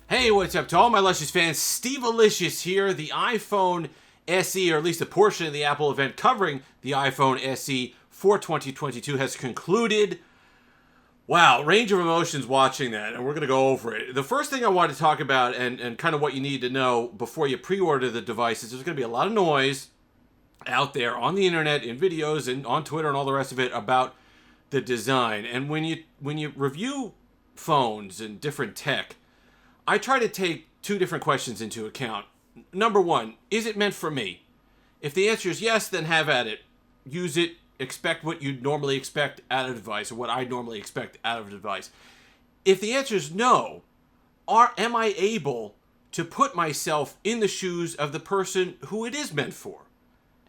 Hey, what's up to all my Luscious fans? Steve Alicious here. The iPhone SE, or at least a portion of the Apple event covering the iPhone SE for 2022 has concluded. Wow, range of emotions watching that, and we're going to go over it. The first thing I want to talk about and kind of what you need to know before you pre-order the device is there's going to be a lot of noise out there on the internet, in videos, and on Twitter and all the rest of it about the design. And when you review phones and different tech, I try to take two different questions into account. Number one, is it meant for me? If the answer is yes, then have at it. Use it. Expect what you'd normally expect out of a device, or what I normally expect out of a device. If the answer is no, am I able to put myself in the shoes of the person who it is meant for?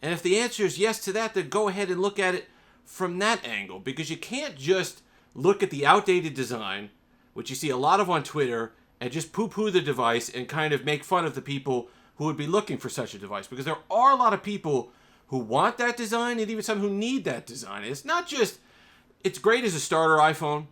And if the answer is yes to that, then go ahead and look at it from that angle, because you can't just look at the outdated design, which you see a lot of on Twitter, and just poo-poo the device and kind of make fun of the people who would be looking for such a device. Because there are a lot of people who want that design and even some who need that design. It's not just, it's great as a starter iPhone.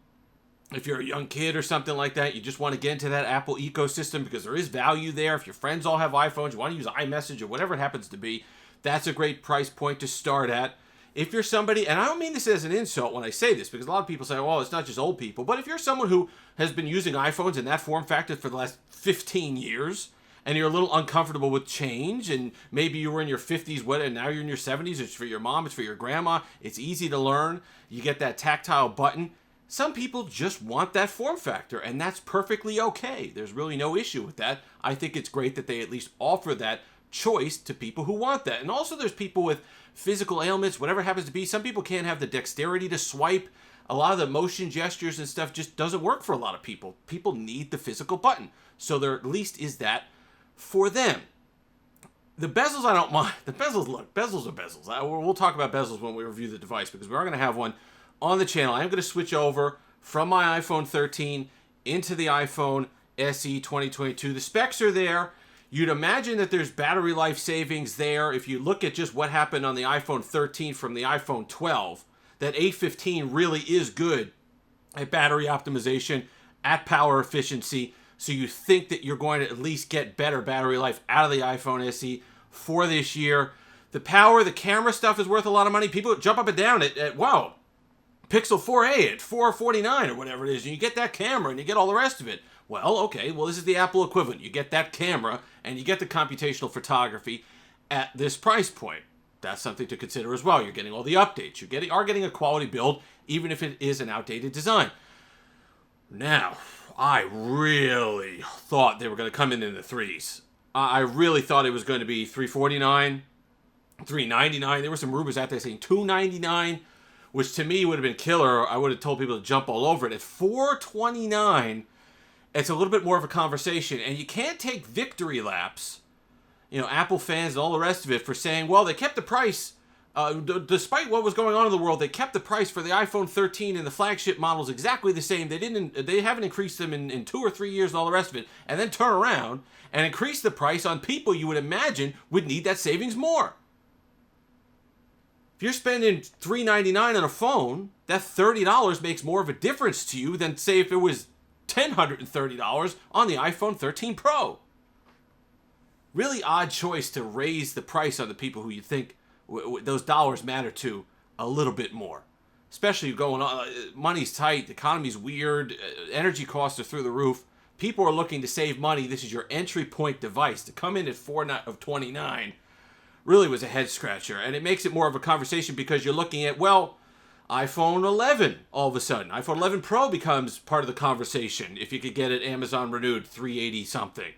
If you're a young kid or something like that, you just want to get into that Apple ecosystem because there is value there. If your friends all have iPhones, you want to use iMessage or whatever it happens to be, that's a great price point to start at. If you're somebody, and I don't mean this as an insult when I say this, because a lot of people say, well, it's not just old people, but if you're someone who has been using iPhones in that form factor for the last 15 years, and you're a little uncomfortable with change, and maybe you were in your 50s, and now you're in your 70s, it's for your mom, it's for your grandma, it's easy to learn, you get that tactile button. Some people just want that form factor, and that's perfectly okay. There's really no issue with that. I think it's great that they at least offer that choice to people who want that. And also there's people with physical ailments, whatever it happens to be. Some people can't have the dexterity to swipe. A lot of the motion gestures and stuff just doesn't work for a lot of people. People need the physical button. So there at least is that for them. The bezels I don't mind. The bezels, look, bezels are bezels. We'll talk about bezels when we review the device because we are going to have one on the channel. I am going to switch over from my iPhone 13 into the iPhone SE 2022. The specs are there. You'd imagine that there's battery life savings there. If you look at just what happened on the iPhone 13 from the iPhone 12, that A15 really is good at battery optimization, at power efficiency. So you think that you're going to at least get better battery life out of the iPhone SE for this year. The power, the camera stuff is worth a lot of money. People jump up and down at wow, Pixel 4a at $449 or whatever it is. And you get that camera and you get all the rest of it. Well, okay, well, this is the Apple equivalent. You get that camera and you get the computational photography at this price point. That's something to consider as well. You're getting all the updates. You are getting a quality build, even if it is an outdated design. Now, I really thought they were going to come in the threes. I really thought it was going to be $349, $399. There were some rumors out there saying $299, which to me would have been killer. I would have told people to jump all over it. At $429, it's a little bit more of a conversation, and you can't take victory laps, Apple fans and all the rest of it, for saying, well, they kept the price, despite what was going on in the world, they kept the price for the iPhone 13 and the flagship models exactly the same. They haven't increased them in 2 or 3 years and all the rest of it, and then turn around and increase the price on people you would imagine would need that savings more. If you're spending $399 on a phone, that $30 makes more of a difference to you than, say, if it was $130 on the iPhone 13 Pro. Really odd choice to raise the price on the people who you think those dollars matter to a little bit more. Especially going on, money's tight, the economy's weird, energy costs are through the roof. People are looking to save money. This is your entry point device. To come in at $429 really was a head scratcher. And it makes it more of a conversation because you're looking at, well, iPhone 11, all of a sudden. iPhone 11 Pro becomes part of the conversation if you could get it Amazon renewed, $380 something.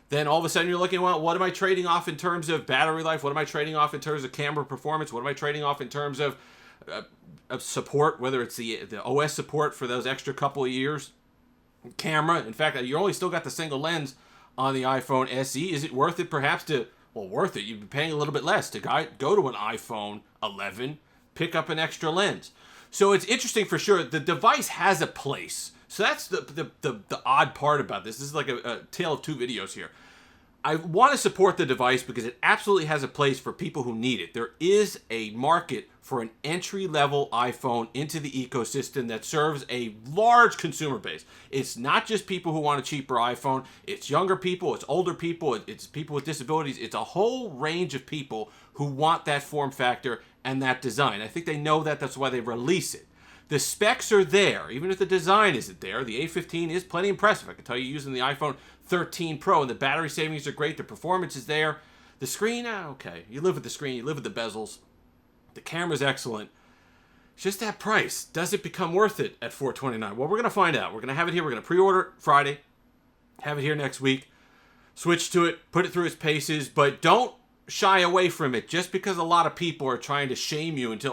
Then all of a sudden you're looking, well, what am I trading off in terms of battery life? What am I trading off in terms of camera performance? What am I trading off in terms of support, whether it's the OS support for those extra couple of years? Camera, in fact, you only still got the single lens on the iPhone SE. Is it worth it perhaps worth it? You'd be paying a little bit less to go to an iPhone 11, pick up an extra lens. So it's interesting for sure. The device has a place. So that's the odd part about this. This is like a tale of two videos here. I want to support the device because it absolutely has a place for people who need it. There is a market for an entry-level iPhone into the ecosystem that serves a large consumer base. It's not just people who want a cheaper iPhone. It's younger people, it's older people, it's people with disabilities. It's a whole range of people who want that form factor and that design. I think they know that. That's why they release it. The specs are there, even if the design isn't there. The A15 is plenty impressive. I can tell you using the iPhone 13 Pro, and the battery savings are great. The performance is there. The screen, okay. You live with the screen. You live with the bezels. The camera's excellent. It's just that price. Does it become worth it at $429? Well, we're going to find out. We're going to have it here. We're going to pre-order Friday. Have it here next week. Switch to it. Put it through its paces. But don't shy away from it just because a lot of people are trying to shame you into,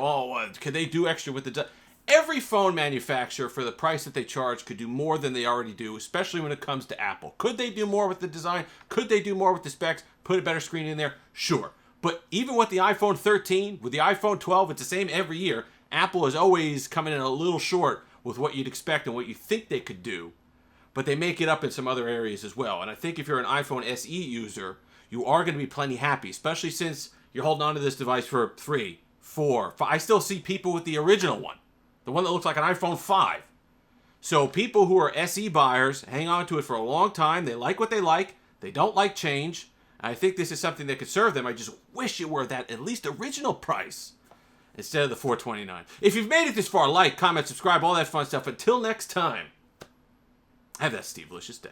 can they do extra with the... Every phone manufacturer, for the price that they charge, could do more than they already do, especially when it comes to Apple. Could they do more with the design? Could they do more with the specs? Put a better screen in there? Sure. But even with the iPhone 13, with the iPhone 12, it's the same every year. Apple is always coming in a little short with what you'd expect and what you think they could do. But they make it up in some other areas as well. And I think if you're an iPhone SE user, you are going to be plenty happy, especially since you're holding on to this device for 3, 4, 5. I still see people with the original one. The one that looks like an iPhone 5. So people who are SE buyers hang on to it for a long time. They like what they like. They don't like change. I think this is something that could serve them. I just wish it were that at least original price instead of the $429. If you've made it this far, like, comment, subscribe, all that fun stuff. Until next time, have that Steve-licious day.